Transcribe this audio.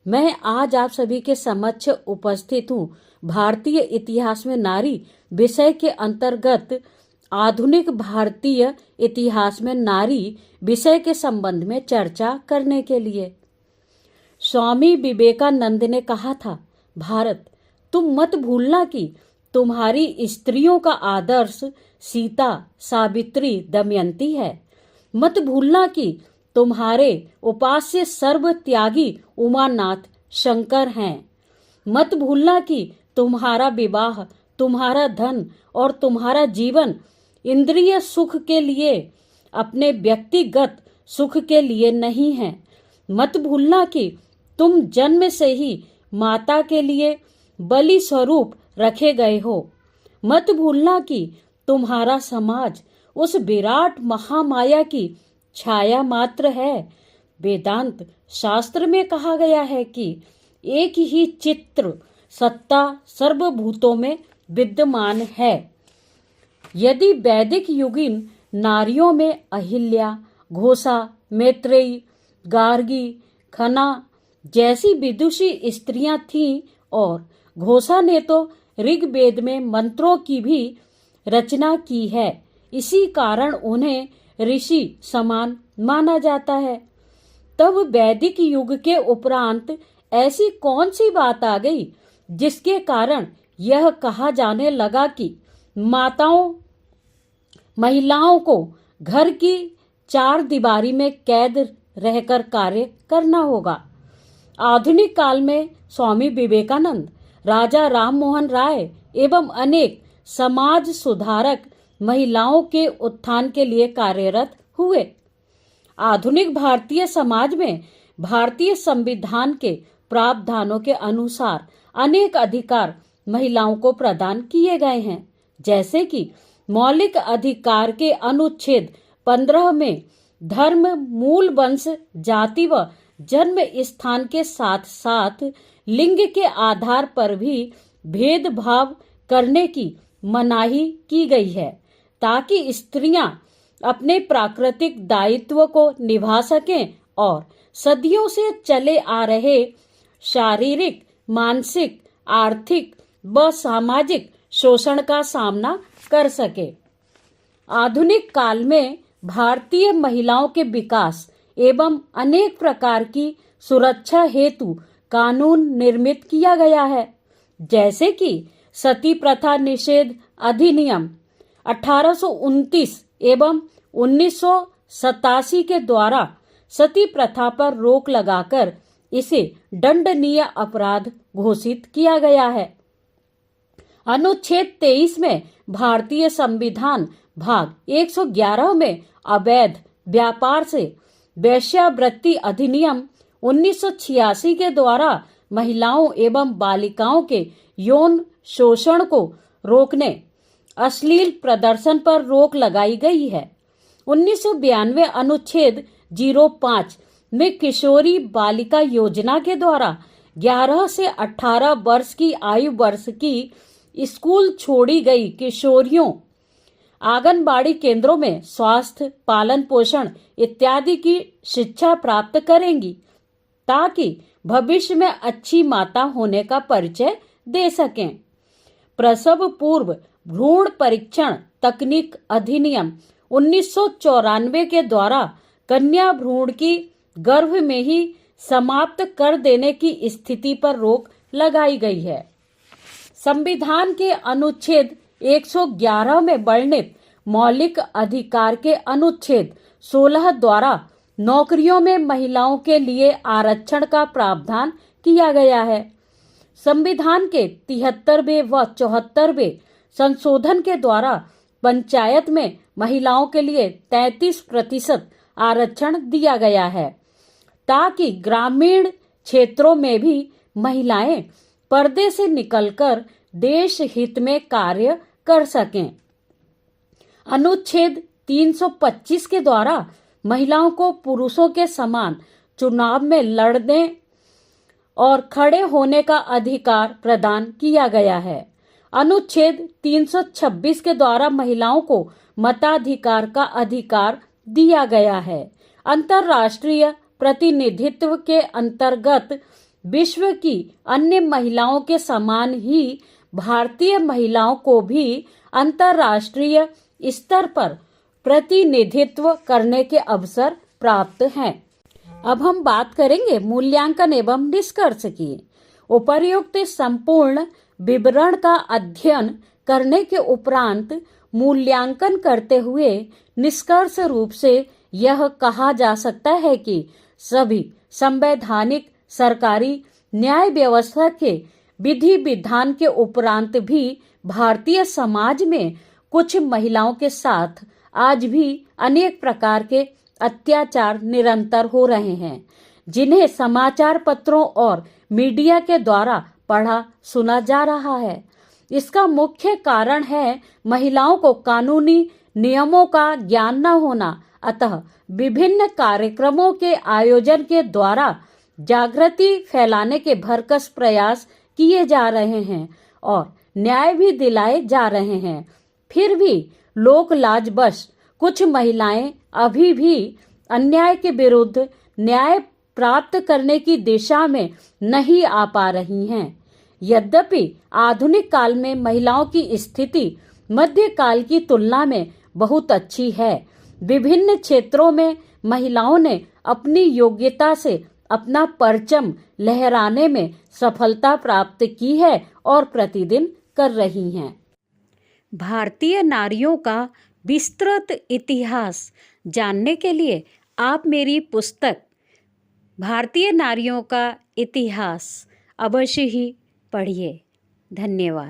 मैं आज आप सभी के समक्ष उपस्थित हूँ भारतीय इतिहास में नारी विषय के अंतर्गत आधुनिक भारतीय इतिहास में नारी विषय के संबंध में चर्चा करने के लिए। स्वामी विवेकानंद ने कहा था, भारत, तुम मत भूलना कि तुम्हारी स्त्रियों का आदर्श सीता, सावित्री, दमयंती है। मत भूलना कि तुम्हारे उपास्य सर्व त्यागी उमानाथ शंकर हैं। मत भूलना कि तुम्हारा विवाह, तुम्हारा धन और तुम्हारा जीवन इंद्रिय सुख के लिए, अपने व्यक्तिगत सुख के लिए नहीं है। मत भूलना कि तुम जन्म से ही माता के लिए बलि स्वरूप रखे गए हो। मत भूलना कि तुम्हारा समाज उस विराट महामाया की छाया मात्र है। वेदांत शास्त्र में कहा गया है कि एक ही चित्र सत्ता सर्वभूतों में विद्यमान है। यदि वैदिक युगीन नारियों में अहिल्या, घोषा, मैत्रेयी, गार्गी, खना जैसी विदुषी स्त्रियां थीं और घोषा ने तो ऋग्वेद में मंत्रों की भी रचना की है, इसी कारण उन्हें ऋषि समान माना जाता है। तब वैदिक युग के उपरांत ऐसी कौन सी बात आ गई जिसके कारण यह कहा जाने लगा कि महिलाओं को घर की चार दीवारी में कैद रहकर कार्य करना होगा। आधुनिक काल में स्वामी विवेकानंद, राजा राममोहन राय एवं अनेक समाज सुधारक महिलाओं के उत्थान के लिए कार्यरत हुए। आधुनिक भारतीय समाज में भारतीय संविधान के प्रावधानों के अनुसार अनेक अधिकार महिलाओं को प्रदान किए गए हैं, जैसे कि मौलिक अधिकार के अनुच्छेद 15 में धर्म, मूल वंश, जाति व जन्म स्थान के साथ साथ लिंग के आधार पर भी भेदभाव करने की मनाही की गई है, ताकि स्त्रियां अपने प्राकृतिक दायित्व को निभा सकें और सदियों से चले आ रहे शारीरिक, मानसिक, आर्थिक व सामाजिक शोषण का सामना कर सके। आधुनिक काल में भारतीय महिलाओं के विकास एवं अनेक प्रकार की सुरक्षा हेतु कानून निर्मित किया गया है, जैसे कि सती प्रथा निषेध अधिनियम 1829 एवं 1987 के द्वारा सती प्रथा पर रोक लगाकर इसे दंडनीय अपराध घोषित किया गया है। अनुच्छेद 23 में भारतीय संविधान भाग 111 में अवैध व्यापार से वेश्यावृत्ति अधिनियम 1986 के द्वारा महिलाओं एवं बालिकाओं के यौन शोषण को रोकने, अश्लील प्रदर्शन पर रोक लगाई गई है। 1992 अनुच्छेद 05 में किशोरी बालिका योजना के द्वारा 11 से 18 वर्ष की आयु वर्ष की स्कूल छोड़ी गई किशोरियों आंगनबाड़ी केंद्रों में स्वास्थ्य, पालन पोषण इत्यादि की शिक्षा प्राप्त करेंगी, ताकि भविष्य में अच्छी माता होने का परिचय दे सकें। प्रसव पूर्व भ्रूण परीक्षण तकनीक अधिनियम 1994 के द्वारा कन्या भ्रूण की गर्भ में ही समाप्त कर देने की स्थिति पर रोक लगाई गई है। संविधान के अनुच्छेद 111 में वर्णित मौलिक अधिकार के अनुच्छेद 16 द्वारा नौकरियों में महिलाओं के लिए आरक्षण का प्रावधान किया गया है। संविधान के 73वें व 74वें संशोधन के द्वारा पंचायत में महिलाओं के लिए 33% आरक्षण दिया गया है, ताकि ग्रामीण क्षेत्रों में भी महिलाएं पर्दे से निकलकर देश हित में कार्य कर सकें। अनुच्छेद 325 के द्वारा महिलाओं को पुरुषों के समान चुनाव में लड़ने और खड़े होने का अधिकार प्रदान किया गया है। अनुच्छेद 326 के द्वारा महिलाओं को मताधिकार का अधिकार दिया गया है। अंतर्राष्ट्रीय प्रतिनिधित्व के अंतर्गत विश्व की अन्य महिलाओं के समान ही भारतीय महिलाओं को भी अंतर्राष्ट्रीय स्तर पर प्रतिनिधित्व करने के अवसर प्राप्त हैं। अब हम बात करेंगे मूल्यांकन एवं निष्कर्ष की। उपर्युक्त संपूर्ण विवरण का अध्ययन करने के उपरांत मूल्यांकन करते हुए निष्कर्ष रूप से यह कहा जा सकता है कि सभी संवैधानिक सरकारी न्याय व्यवस्था के विधि विधान के उपरांत भी भारतीय समाज में कुछ महिलाओं के साथ आज भी अनेक प्रकार के अत्याचार निरंतर हो रहे हैं, जिन्हें समाचार पत्रों और मीडिया के द्वारा पढ़ा सुना जा रहा है। इसका मुख्य कारण है महिलाओं को कानूनी नियमों का ज्ञान न होना। अतः विभिन्न कार्यक्रमों के आयोजन के द्वारा जागृति फैलाने के भरकस प्रयास किए जा रहे हैं और न्याय भी दिलाए जा रहे हैं, फिर भी लोक लाजवश कुछ महिलाएं अभी भी अन्याय के विरुद्ध न्याय प्राप्त करने की दिशा में नहीं आ पा रही हैं। यद्यपि आधुनिक काल में महिलाओं की स्थिति मध्यकाल की तुलना में बहुत अच्छी है। विभिन्न क्षेत्रों में महिलाओं ने अपनी योग्यता से अपना परचम लहराने में सफलता प्राप्त की है और प्रतिदिन कर रही हैं। भारतीय नारियों का विस्तृत इतिहास जानने के लिए आप मेरी पुस्तक भारतीय नारियों का इतिहास अवश्य ही पढ़िए। धन्यवाद।